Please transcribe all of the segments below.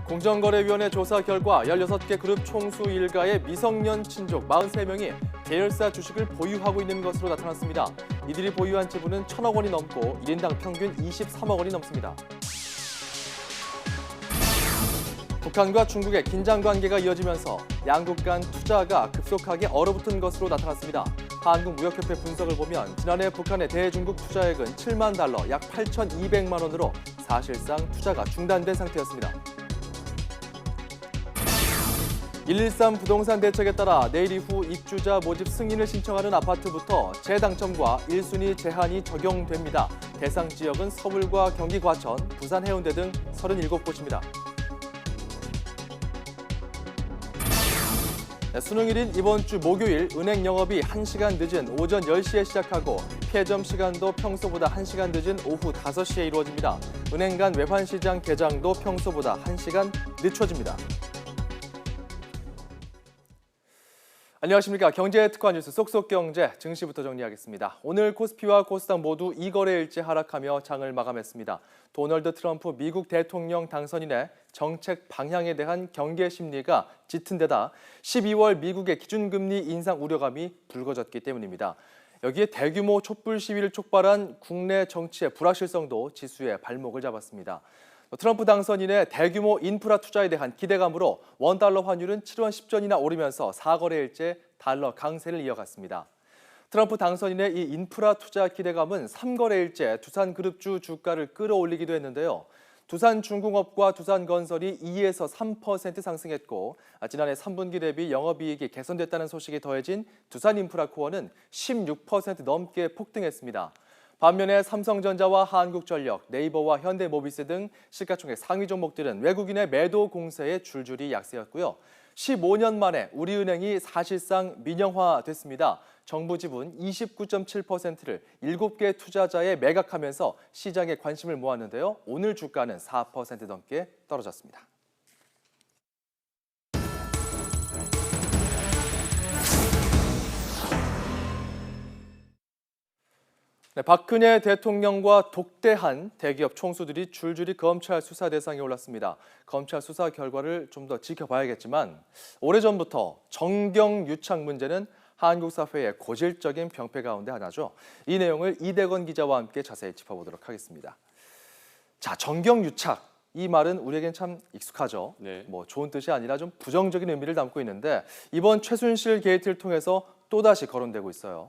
공정거래위원회 조사 결과 16개 그룹 총수 일가의 미성년 친족 43명이 계열사 주식을 보유하고 있는 것으로 나타났습니다. 이들이 보유한 지분은 1,000억 원이 넘고 1인당 평균 23억 원이 넘습니다. 북한과 중국의 긴장 관계가 이어지면서 양국 간 투자가 급속하게 얼어붙은 것으로 나타났습니다. 한국무역협회 분석을 보면 지난해 북한의 대중국 투자액은 7만 달러, 약 8,200만 원으로 사실상 투자가 중단된 상태였습니다. 113 부동산 대책에 따라 내일 이후 입주자 모집 승인을 신청하는 아파트부터 재당첨과 1순위 제한이 적용됩니다. 대상 지역은 서울과 경기 과천, 부산 해운대 등 37곳입니다. 수능일인 이번 주 목요일 은행 영업이 1시간 늦은 오전 10시에 시작하고 폐점 시간도 평소보다 1시간 늦은 오후 5시에 이루어집니다. 은행 간 외환시장 개장도 평소보다 1시간 늦춰집니다. 안녕하십니까. 경제 특화 뉴스 쏙쏙경제 증시부터 정리하겠습니다. 오늘 코스피와 코스닥 모두 2거래일째 하락하며 장을 마감했습니다. 도널드 트럼프 미국 대통령 당선인의 정책 방향에 대한 경계 심리가 짙은 데다 12월 미국의 기준금리 인상 우려감이 불거졌기 때문입니다. 여기에 대규모 촛불 시위를 촉발한 국내 정치의 불확실성도 지수에 발목을 잡았습니다. 트럼프 당선인의 대규모 인프라 투자에 대한 기대감으로 원달러 환율은 7원 10전이나 오르면서 4거래일째 달러 강세를 이어갔습니다. 트럼프 당선인의 이 인프라 투자 기대감은 3거래일째 두산그룹주 주가를 끌어올리기도 했는데요. 두산중공업과 두산건설이 2에서 3% 상승했고 지난해 3분기 대비 영업이익이 개선됐다는 소식이 더해진 두산인프라코어는 16% 넘게 폭등했습니다. 반면에 삼성전자와 한국전력, 네이버와 현대모비스 등 시가총액 상위 종목들은 외국인의 매도 공세에 줄줄이 약세였고요. 15년 만에 우리은행이 사실상 민영화됐습니다. 정부 지분 29.7%를 7개 투자자에 매각하면서 시장에 관심을 모았는데요. 오늘 주가는 4% 넘게 떨어졌습니다. 박근혜 대통령과 독대한 대기업 총수들이 줄줄이 검찰 수사 대상에 올랐습니다. 검찰 수사 결과를 좀 더 지켜봐야겠지만 오래전부터 정경유착 문제는 한국 사회의 고질적인 병폐 가운데 하나죠. 이 내용을 이대건 기자와 함께 자세히 짚어보도록 하겠습니다. 자, 정경유착. 이 말은 우리에겐 참 익숙하죠. 네. 좋은 뜻이 아니라 좀 부정적인 의미를 담고 있는데 이번 최순실 게이트를 통해서 또다시 거론되고 있어요.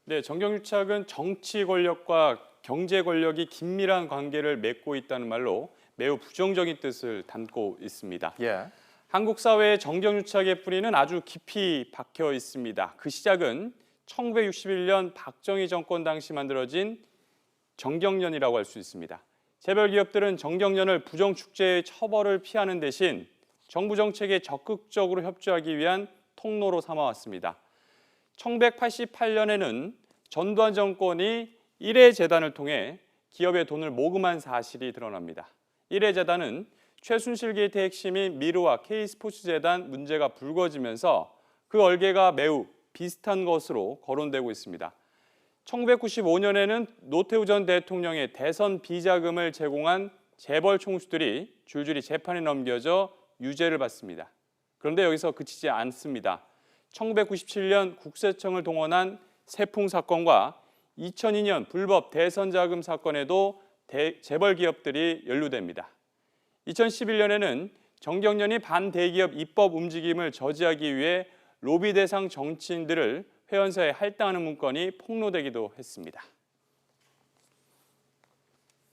네, 정경유착은 정치 권력과 경제 권력이 긴밀한 관계를 맺고 있다는 말로 매우 부정적인 뜻을 담고 있습니다. 예. 한국 사회의 정경유착의 뿌리는 아주 깊이 박혀 있습니다. 그 시작은 1961년 박정희 정권 당시 만들어진 정경련이라고 할 수 있습니다. 재벌 기업들은 정경련을 부정축제의 처벌을 피하는 대신 정부 정책에 적극적으로 협조하기 위한 통로로 삼아왔습니다. 1988년에는 전두환 정권이 1회 재단을 통해 기업의 돈을 모금한 사실이 드러납니다. 1회 재단은 최순실 게이트의 핵심인 미르와 K스포츠재단 문제가 불거지면서 그 얼개가 매우 비슷한 것으로 거론되고 있습니다. 1995년에는 노태우 전 대통령의 대선 비자금을 제공한 재벌 총수들이 줄줄이 재판에 넘겨져 유죄를 받습니다. 그런데 여기서 그치지 않습니다. 1997년 국세청을 동원한 세풍 사건과 2002년 불법 대선 자금 사건에도 재벌 기업들이 연루됩니다. 2011년에는 정경련이 반대기업 입법 움직임을 저지하기 위해 로비 대상 정치인들을 회원사에 할당하는 문건이 폭로되기도 했습니다.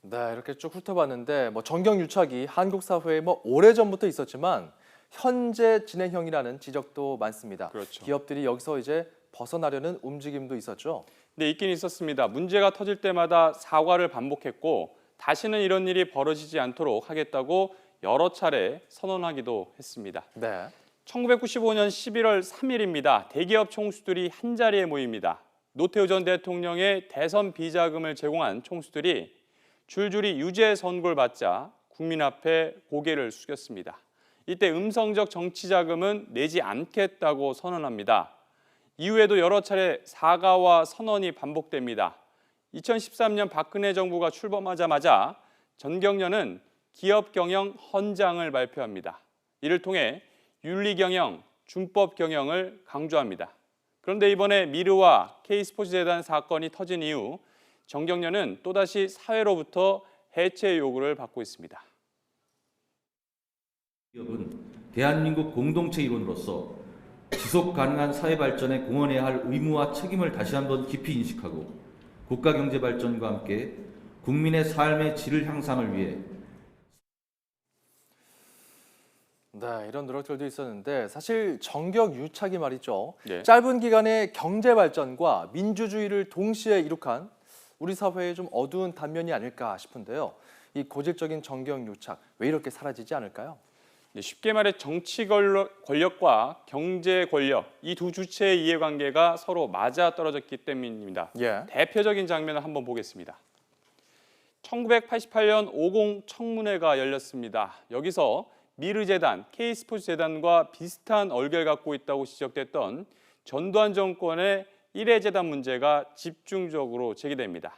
네, 이렇게 쭉 훑어봤는데 정경유착이 한국 사회에 오래전부터 있었지만 현재 진행형이라는 지적도 많습니다. 그렇죠. 기업들이 여기서 이제 벗어나려는 움직임도 있었죠. 네, 있긴 있었습니다. 문제가 터질 때마다 사과를 반복했고 다시는 이런 일이 벌어지지 않도록 하겠다고 여러 차례 선언하기도 했습니다. 네. 1995년 11월 3일입니다. 대기업 총수들이 한자리에 모입니다. 노태우 전 대통령의 대선 비자금을 제공한 총수들이 줄줄이 유죄 선고를 받자 국민 앞에 고개를 숙였습니다. 이때 음성적 정치 자금은 내지 않겠다고 선언합니다. 이후에도 여러 차례 사과와 선언이 반복됩니다. 2013년 박근혜 정부가 출범하자마자 정경련은 기업 경영 헌장을 발표합니다. 이를 통해 윤리 경영, 준법 경영을 강조합니다. 그런데 이번에 미르와 K스포츠재단 사건이 터진 이후 정경련은 또다시 사회로부터 해체 요구를 받고 있습니다. 기업은 대한민국 공동체 일원으로서 지속 가능한 사회 발전에 공헌해야 할 의무와 책임을 다시 한번 깊이 인식하고 국가 경제 발전과 함께 국민의 삶의 질을 향상을 위해 네, 이런 노력들도 있었는데 사실 정경유착이 말이죠. 네. 짧은 기간에 경제 발전과 민주주의를 동시에 이룩한 우리 사회의 좀 어두운 단면이 아닐까 싶은데요. 이 고질적인 정경유착 왜 이렇게 사라지지 않을까요? 쉽게 말해 정치 권력과 경제 권력 이 두 주체의 이해관계가 서로 맞아떨어졌기 때문입니다. 예. 대표적인 장면을 한번 보겠습니다. 1988년 50 청문회가 열렸습니다. 여기서 미르재단, K스포츠재단과 비슷한 얼결 갖고 있다고 지적됐던 전두환 정권의 1회 재단 문제가 집중적으로 제기됩니다.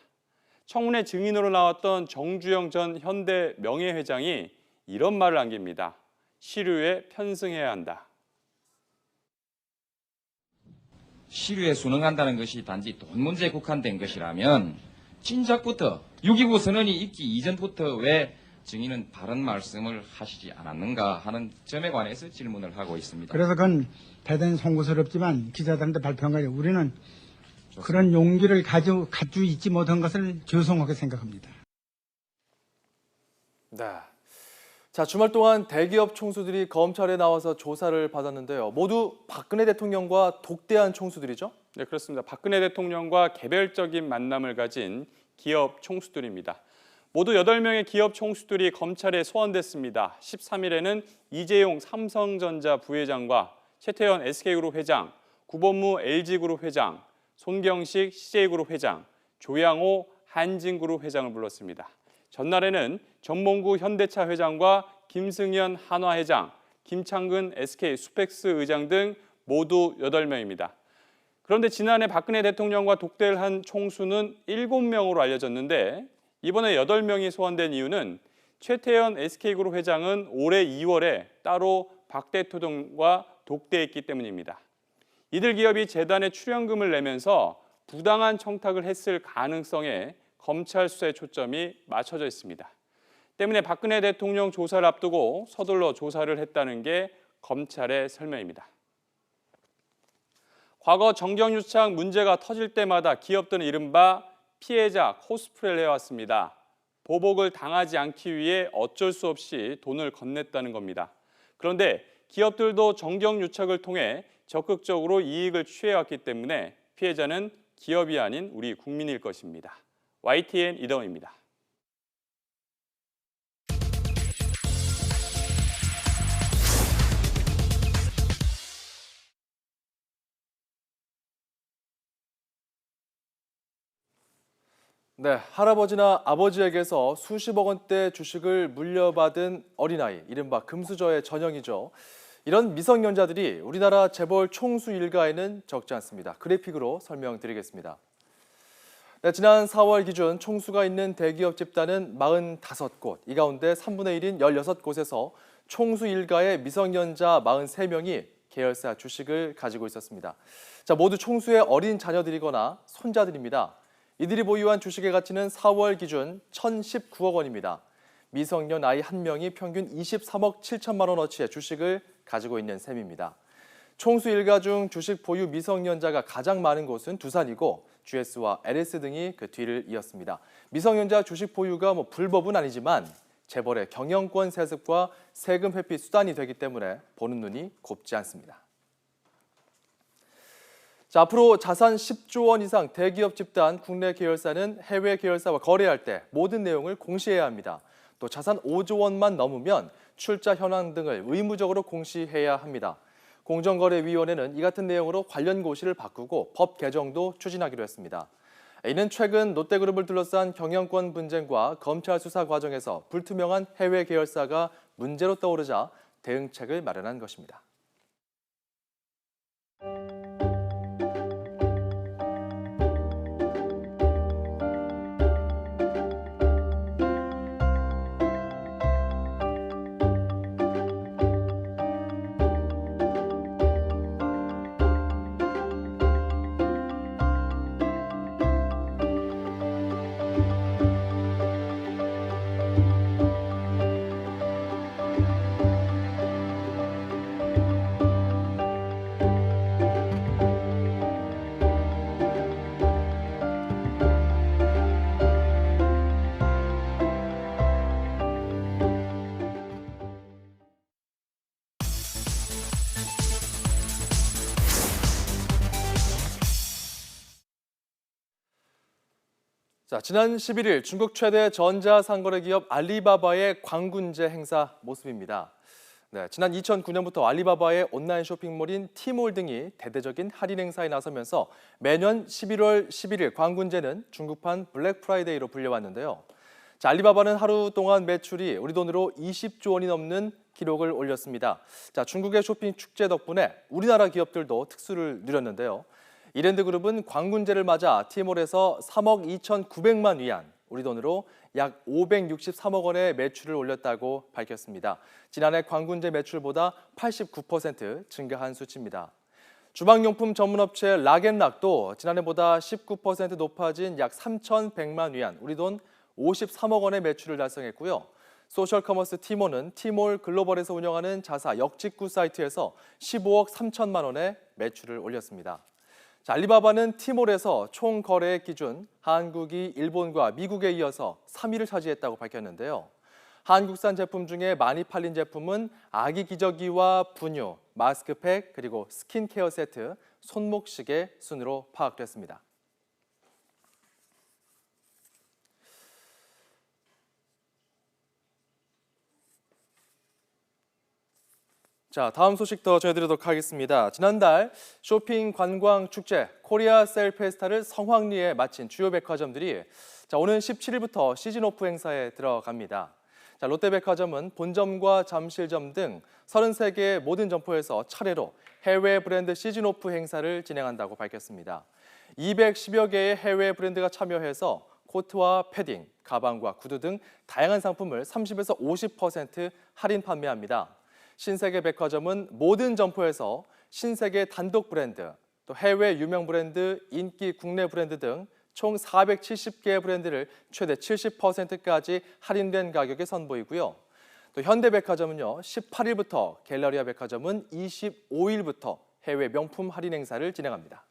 청문회 증인으로 나왔던 정주영 전 현대 명예회장이 이런 말을 남깁니다. 시류에 편승해야 한다. 시류에 순응한다는 것이 단지 돈 문제에 국한된 것이라면 진작부터 6.29 선언이 있기 이전부터 왜 증인은 바른 말씀을 하시지 않았는가 하는 점에 관해서 질문을 하고 있습니다. 그래서 그건 대단히 송구스럽지만 기자들한테 발표한 거예요. 우리는 그런 용기를 가지고 있지 못한 것을 죄송하게 생각합니다. 네. 자, 주말 동안 대기업 총수들이 검찰에 나와서 조사를 받았는데요. 모두 박근혜 대통령과 독대한 총수들이죠? 네, 그렇습니다. 박근혜 대통령과 개별적인 만남을 가진 기업 총수들입니다. 모두 8명의 기업 총수들이 검찰에 소환됐습니다. 13일에는 이재용 삼성전자 부회장과 최태원 SK그룹 회장, 구본무 LG그룹 회장, 손경식 CJ그룹 회장, 조양호 한진그룹 회장을 불렀습니다. 전날에는 전몽구 현대차 회장과 김승현 한화 회장, 김창근 SK 수펙스 의장 등 모두 8명입니다. 그런데 지난해 박근혜 대통령과 독대를 한 총수는 7명으로 알려졌는데 이번에 8명이 소환된 이유는 최태원 SK그룹 회장은 올해 2월에 따로 박 대통령과 독대했기 때문입니다. 이들 기업이 재단에 출연금을 내면서 부당한 청탁을 했을 가능성에 검찰 수사의 초점이 맞춰져 있습니다. 때문에 박근혜 대통령 조사를 앞두고 서둘러 조사를 했다는 게 검찰의 설명입니다. 과거 정경유착 문제가 터질 때마다 기업들은 이른바 피해자 코스프레를 해왔습니다. 보복을 당하지 않기 위해 어쩔 수 없이 돈을 건넸다는 겁니다. 그런데 기업들도 정경유착을 통해 적극적으로 이익을 취해왔기 때문에 피해자는 기업이 아닌 우리 국민일 것입니다. YTN 이동입니다. 네, 할아버지나 아버지에게서 수십억 원대 주식을 물려받은 어린아이, 이른바 금수저의 전형이죠. 이런 미성년자들이 우리나라 재벌 총수 일가에는 적지 않습니다. 그래픽으로 설명드리겠습니다. 네, 지난 4월 기준 총수가 있는 대기업 집단은 45곳, 이 가운데 3분의 1인 16곳에서 총수 일가의 미성년자 43명이 계열사 주식을 가지고 있었습니다. 자, 모두 총수의 어린 자녀들이거나 손자들입니다. 이들이 보유한 주식의 가치는 4월 기준 1,019억 원입니다. 미성년 아이 1명이 평균 23억 7천만 원어치의 주식을 가지고 있는 셈입니다. 총수 일가 중 주식 보유 미성년자가 가장 많은 곳은 두산이고 GS와 LS 등이 그 뒤를 이었습니다. 미성년자 주식 보유가 불법은 아니지만 재벌의 경영권 세습과 세금 회피 수단이 되기 때문에 보는 눈이 곱지 않습니다. 자, 앞으로 자산 10조 원 이상 대기업 집단 국내 계열사는 해외 계열사와 거래할 때 모든 내용을 공시해야 합니다. 또 자산 5조 원만 넘으면 출자 현황 등을 의무적으로 공시해야 합니다. 공정거래위원회는 이 같은 내용으로 관련 고시를 바꾸고 법 개정도 추진하기로 했습니다. 이는 최근 롯데그룹을 둘러싼 경영권 분쟁과 검찰 수사 과정에서 불투명한 해외 계열사가 문제로 떠오르자 대응책을 마련한 것입니다. 자, 지난 11일 중국 최대 전자상거래 기업 알리바바의 광군제 행사 모습입니다. 네, 지난 2009년부터 알리바바의 온라인 쇼핑몰인 T몰 등이 대대적인 할인 행사에 나서면서 매년 11월 11일 광군제는 중국판 블랙 프라이데이로 불려왔는데요. 자, 알리바바는 하루 동안 매출이 우리 돈으로 20조 원이 넘는 기록을 올렸습니다. 자, 중국의 쇼핑 축제 덕분에 우리나라 기업들도 특수를 누렸는데요. 이랜드그룹은 광군제를 맞아 T몰에서 3억 2,900만 위안, 우리 돈으로 약 563억 원의 매출을 올렸다고 밝혔습니다. 지난해 광군제 매출보다 89% 증가한 수치입니다. 주방용품 전문업체 락앤락도 지난해보다 19% 높아진 약 3,100만 위안, 우리 돈 53억 원의 매출을 달성했고요. 소셜커머스 티모는 T몰 글로벌에서 운영하는 자사 역직구 사이트에서 15억 3천만 원의 매출을 올렸습니다. 자, 알리바바는 T몰에서 총 거래 기준 한국이 일본과 미국에 이어서 3위를 차지했다고 밝혔는데요. 한국산 제품 중에 많이 팔린 제품은 아기 기저귀와 분유, 마스크팩, 그리고 스킨케어 세트, 손목시계 순으로 파악됐습니다. 자, 다음 소식 더 전해드리도록 하겠습니다. 지난달 쇼핑 관광 축제 코리아 셀 페스타를 성황리에 마친 주요 백화점들이 오는 17일부터 시즌 오프 행사에 들어갑니다. 자, 롯데백화점은 본점과 잠실점 등 33개의 모든 점포에서 차례로 해외 브랜드 시즌 오프 행사를 진행한다고 밝혔습니다. 210여 개의 해외 브랜드가 참여해서 코트와 패딩, 가방과 구두 등 다양한 상품을 30에서 50% 할인 판매합니다. 신세계 백화점은 모든 점포에서 신세계 단독 브랜드, 또 해외 유명 브랜드, 인기 국내 브랜드 등 총 470개의 브랜드를 최대 70%까지 할인된 가격에 선보이고요. 또 현대백화점은요, 18일부터, 갤러리아 백화점은 25일부터 해외 명품 할인 행사를 진행합니다.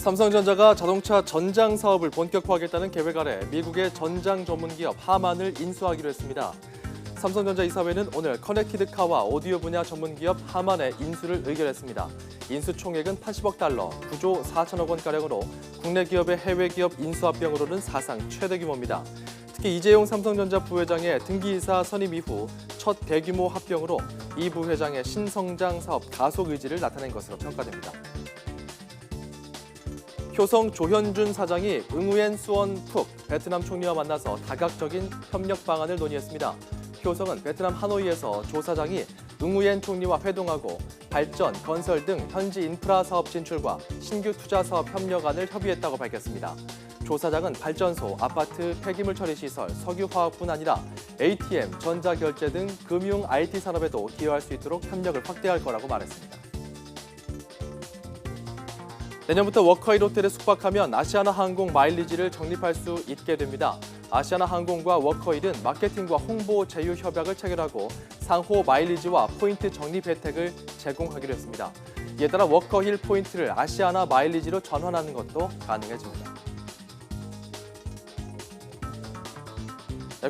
삼성전자가 자동차 전장 사업을 본격화하겠다는 계획 아래 미국의 전장 전문기업 하만을 인수하기로 했습니다. 삼성전자 이사회는 오늘 커넥티드카와 오디오 분야 전문기업 하만의 인수를 의결했습니다. 인수 총액은 80억 달러, 9조 4천억 원가량으로 국내 기업의 해외 기업 인수 합병으로는 사상 최대 규모입니다. 특히 이재용 삼성전자 부회장의 등기이사 선임 이후 첫 대규모 합병으로 이 부회장의 신성장 사업 가속 의지를 나타낸 것으로 평가됩니다. 효성 조현준 사장이 응우엔 수원 푹 베트남 총리와 만나서 다각적인 협력 방안을 논의했습니다. 효성은 베트남 하노이에서 조 사장이 응우엔 총리와 회동하고 발전, 건설 등 현지 인프라 사업 진출과 신규 투자 사업 협력안을 협의했다고 밝혔습니다. 조 사장은 발전소, 아파트, 폐기물 처리 시설, 석유화학뿐 아니라 ATM, 전자결제 등 금융 IT 산업에도 기여할 수 있도록 협력을 확대할 거라고 말했습니다. 내년부터 워커힐 호텔에 숙박하면 아시아나항공 마일리지를 적립할 수 있게 됩니다. 아시아나항공과 워커힐은 마케팅과 홍보 제휴 협약을 체결하고 상호 마일리지와 포인트 적립 혜택을 제공하기로 했습니다. 이에 따라 워커힐 포인트를 아시아나 마일리지로 전환하는 것도 가능해집니다.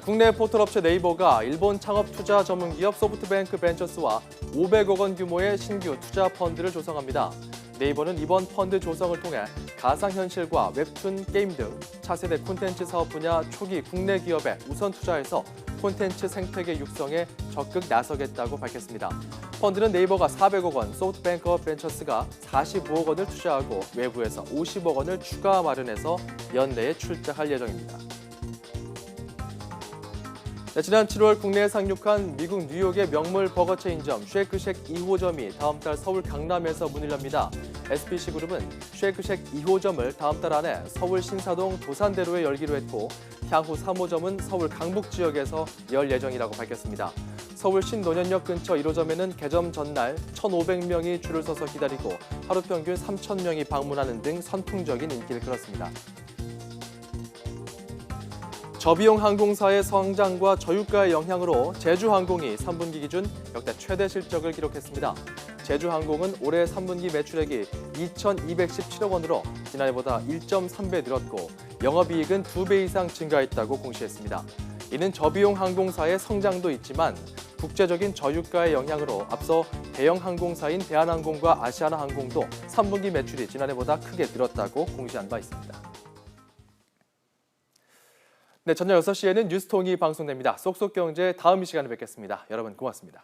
국내 포털업체 네이버가 일본 창업 투자 전문기업 소프트뱅크 벤처스와 500억 원 규모의 신규 투자 펀드를 조성합니다. 네이버는 이번 펀드 조성을 통해 가상현실과 웹툰, 게임 등 차세대 콘텐츠 사업 분야 초기 국내 기업에 우선 투자해서 콘텐츠 생태계 육성에 적극 나서겠다고 밝혔습니다. 펀드는 네이버가 400억 원, 소프트뱅크 벤처스가 45억 원을 투자하고 외부에서 50억 원을 추가 마련해서 연내에 출자할 예정입니다. 네, 지난 7월 국내에 상륙한 미국 뉴욕의 명물 버거 체인점 쉐이크쉑 2호점이 다음 달 서울 강남에서 문을 엽니다. SBC그룹은 쉐이크쉑 2호점을 다음 달 안에 서울 신사동 도산대로에 열기로 했고 향후 3호점은 서울 강북 지역에서 열 예정이라고 밝혔습니다. 서울 신논현역 근처 1호점에는 개점 전날 1,500명이 줄을 서서 기다리고 하루 평균 3,000명이 방문하는 등 선풍적인 인기를 끌었습니다. 저비용 항공사의 성장과 저유가의 영향으로 제주항공이 3분기 기준 역대 최대 실적을 기록했습니다. 제주항공은 올해 3분기 매출액이 2,217억 원으로 지난해보다 1.3배 늘었고 영업이익은 2배 이상 증가했다고 공시했습니다. 이는 저비용 항공사의 성장도 있지만 국제적인 저유가의 영향으로 앞서 대형 항공사인 대한항공과 아시아나항공도 3분기 매출이 지난해보다 크게 늘었다고 공시한 바 있습니다. 네, 저녁 6시에는 뉴스통이 방송됩니다. 쏙쏙경제 다음 이 시간에 뵙겠습니다. 여러분 고맙습니다.